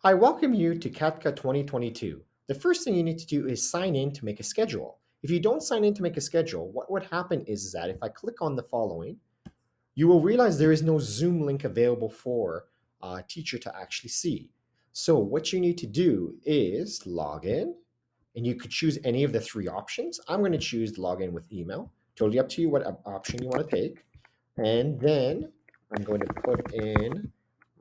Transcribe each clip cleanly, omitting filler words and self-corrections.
Hi, welcome you to CATCA 2022. The first thing you need to do is sign in to make a schedule. If you don't sign in to make a schedule, what would happen is that if I click on the following, you will realize there is no Zoom link available for a teacher to actually see. So what you need to do is log in, and you could choose any of the three options. I'm going to choose login with email. Totally up to you what option you want to take. And then I'm going to put in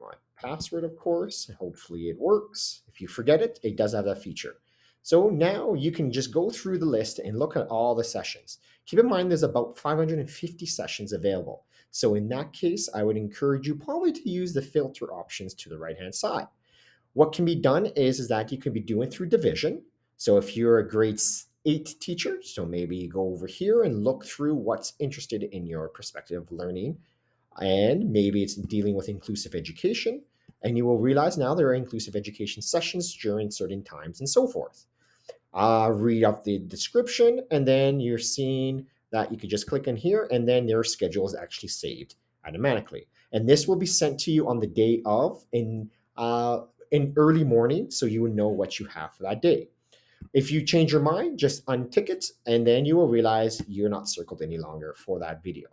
my password, of course. Hopefully it works. If you forget it, it does have that feature. So now you can just go through the list and look at all the sessions. Keep in mind there's about 550 sessions available. So in that case, I would encourage you probably to use the filter options to the right-hand side. What can be done is that you can be doing through division. So if you're a grade 8 teacher, so maybe you go over here and look through what's interested in your perspective of learning, and maybe it's dealing with inclusive education, and you will realize now there are inclusive education sessions during certain times and so forth. Read up the description, and then you're seeing that you could just click in here, and then their schedule is actually saved automatically. And this will be sent to you on the day of in early morning, so you will know what you have for that day. If you change your mind, just untick it, and then you will realize you're not circled any longer for that video.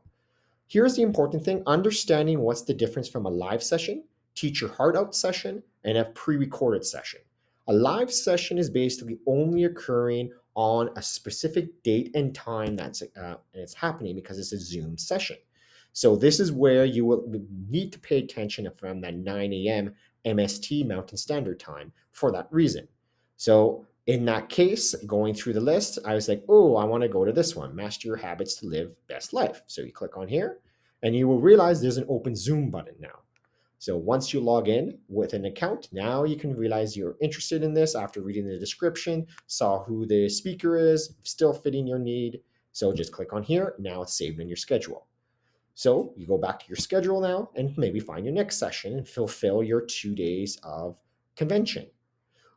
Here's the important thing: understanding what's the difference from a live session, teach your heart out session, and a pre recorded session. A live session is basically only occurring on a specific date and time and it's happening because it's a Zoom session. So this is where you will need to pay attention from that 9 a.m. MST Mountain Standard Time for that reason. So in that case, going through the list, I was like, oh, I want to go to this one, Master Your Habits to Live Best Life. So you click on here, and you will realize there's an open Zoom button now. So once you log in with an account, now you can realize you're interested in this after reading the description, saw who the speaker is, still fitting your need. So just click on here. Now it's saved in your schedule. So you go back to your schedule now and maybe find your next session and fulfill your 2 days of convention.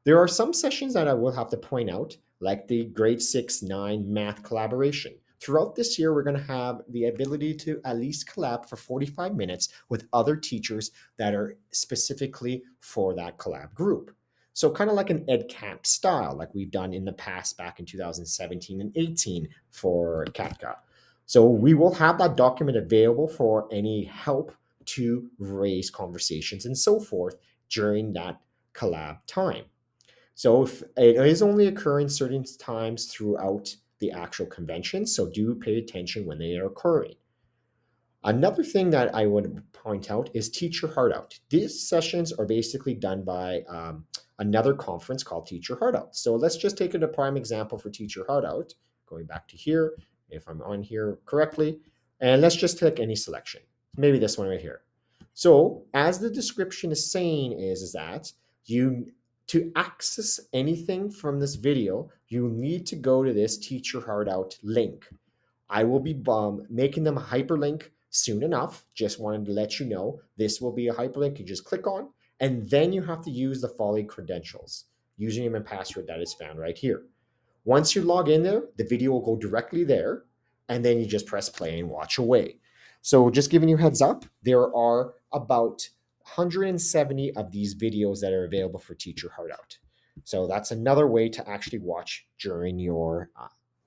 There are some sessions that I will have to point out, like the grade 6-9 math collaboration. Throughout this year, we're going to have the ability to at least collab for 45 minutes with other teachers that are specifically for that collab group. So kind of like an ed camp style, like we've done in the past back in 2017 and 18 for CATCA. So we will have that document available for any help to raise conversations and so forth during that collab time. So if it is only occurring certain times throughout the actual convention, so do pay attention when they are occurring. Another thing that I would point out is Teach Your Heart Out. These sessions are basically done by another conference called Teach Your Heart Out. So let's just take it a prime example for Teach Your Heart Out. Going back to here, if I'm on here correctly, and let's just take any selection. Maybe this one right here. So as the description is saying is that you to access anything from this video, you need to go to this Teach Your Heart Out link. I will be making them a hyperlink soon enough. Just wanted to let you know this will be a hyperlink. You just click on, and then you have to use the following credentials, username and password that is found right here. Once you log in there, the video will go directly there, and then you just press play and watch away. So just giving you a heads up, there are about 170 of these videos that are available for Teach Your Heart Out. So that's another way to actually watch during your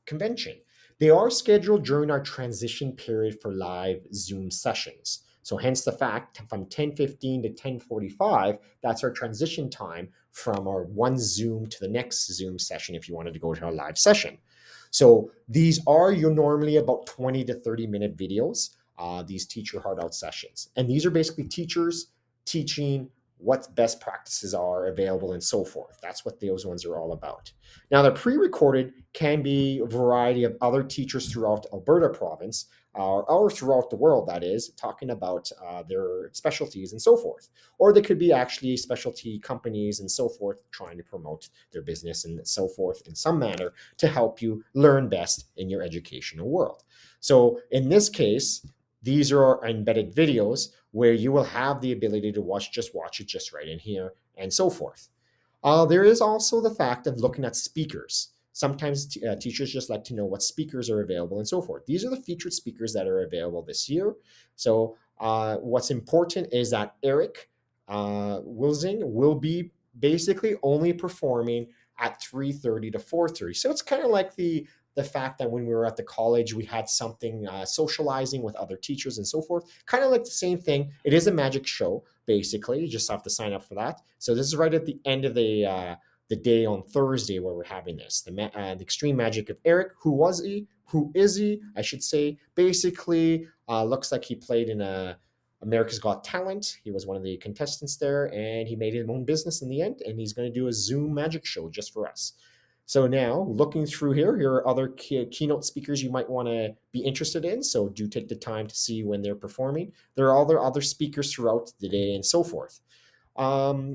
convention. They are scheduled during our transition period for live Zoom sessions. So hence the fact from 10:15 to 10:45, that's our transition time from our one Zoom to the next Zoom session if you wanted to go to a live session. So these are your normally about 20 to 30-minute videos, these Teach Your Heart Out sessions. And these are basically teachers teaching what best practices are available and so forth. That's what those ones are all about. Now, the pre-recorded can be a variety of other teachers throughout Alberta province or throughout the world, that is, talking about their specialties and so forth. Or they could be actually specialty companies and so forth trying to promote their business and so forth in some manner to help you learn best in your educational world. So in this case, these are embedded videos where you will have the ability to watch it just right in here and so forth. There is also the fact of looking at speakers. Sometimes teachers just like to know what speakers are available and so forth. These are the featured speakers that are available this year. So what's important is that Eric Wilsing will be basically only performing at 3:30 to 4:30. So it's kind of like the fact that when we were at the college, we had something socializing with other teachers and so forth. Kind of like the same thing. It is a magic show, basically. You just have to sign up for that. So this is right at the end of the day on Thursday where we're having this. The extreme magic of Eric. Who was he? Who is he? I should say. Basically, looks like he played in a America's Got Talent. He was one of the contestants there, and he made his own business in the end. And he's going to do a Zoom magic show just for us. So now, looking through here are other keynote speakers you might want to be interested in. So do take the time to see when they're performing. There are other speakers throughout the day and so forth.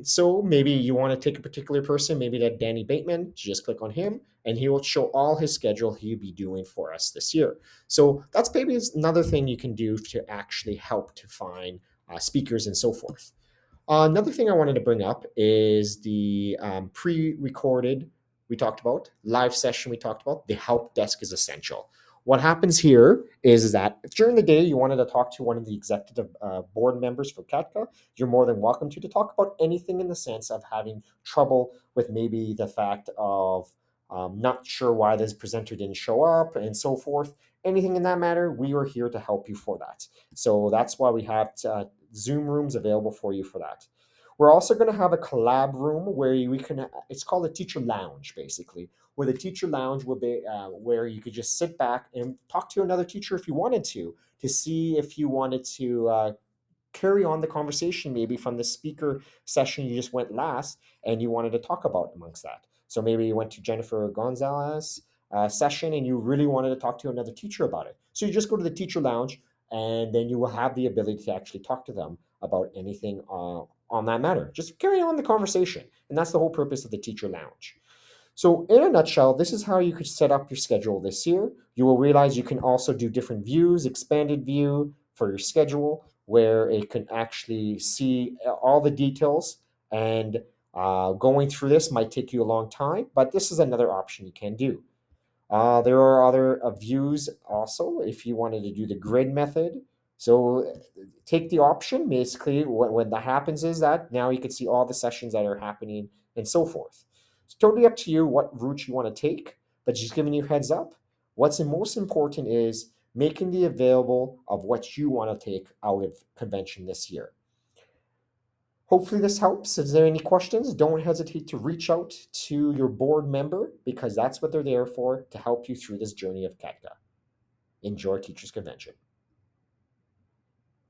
So maybe you want to take a particular person, maybe that Danny Bateman, you just click on him and he will show all his schedule he'll be doing for us this year. So that's maybe another thing you can do to actually help to find speakers and so forth. Another thing I wanted to bring up is the pre-recorded we talked about, live session we talked about, the help desk is essential. What happens here is that if during the day you wanted to talk to one of the executive board members for CATCA, you're more than welcome to talk about anything in the sense of having trouble with maybe the fact of not sure why this presenter didn't show up and so forth. Anything in that matter, we are here to help you for that. So that's why we have Zoom rooms available for you for that. We're also going to have a collab room where we can, it's called a teacher lounge, basically, where the teacher lounge will be where you could just sit back and talk to another teacher if you wanted to see if you wanted to carry on the conversation maybe from the speaker session you just went last and you wanted to talk about amongst that. So maybe you went to Jennifer Gonzalez session and you really wanted to talk to another teacher about it. So you just go to the teacher lounge and then you will have the ability to actually talk to them about anything on that matter. Just carry on the conversation. And that's the whole purpose of the teacher lounge. So, in a nutshell, this is how you could set up your schedule this year. You will realize you can also do different views, expanded view for your schedule, where it can actually see all the details. And going through this might take you a long time, but this is another option you can do. There are other views also if you wanted to do the grid method. So take the option. Basically, when that happens is that now you can see all the sessions that are happening and so forth. It's totally up to you what route you want to take, but just giving you heads up. What's the most important is making the available of what you want to take out of convention this year. Hopefully this helps. If there are any questions, don't hesitate to reach out to your board member because that's what they're there for, to help you through this journey of CATCA. Enjoy Teachers Convention.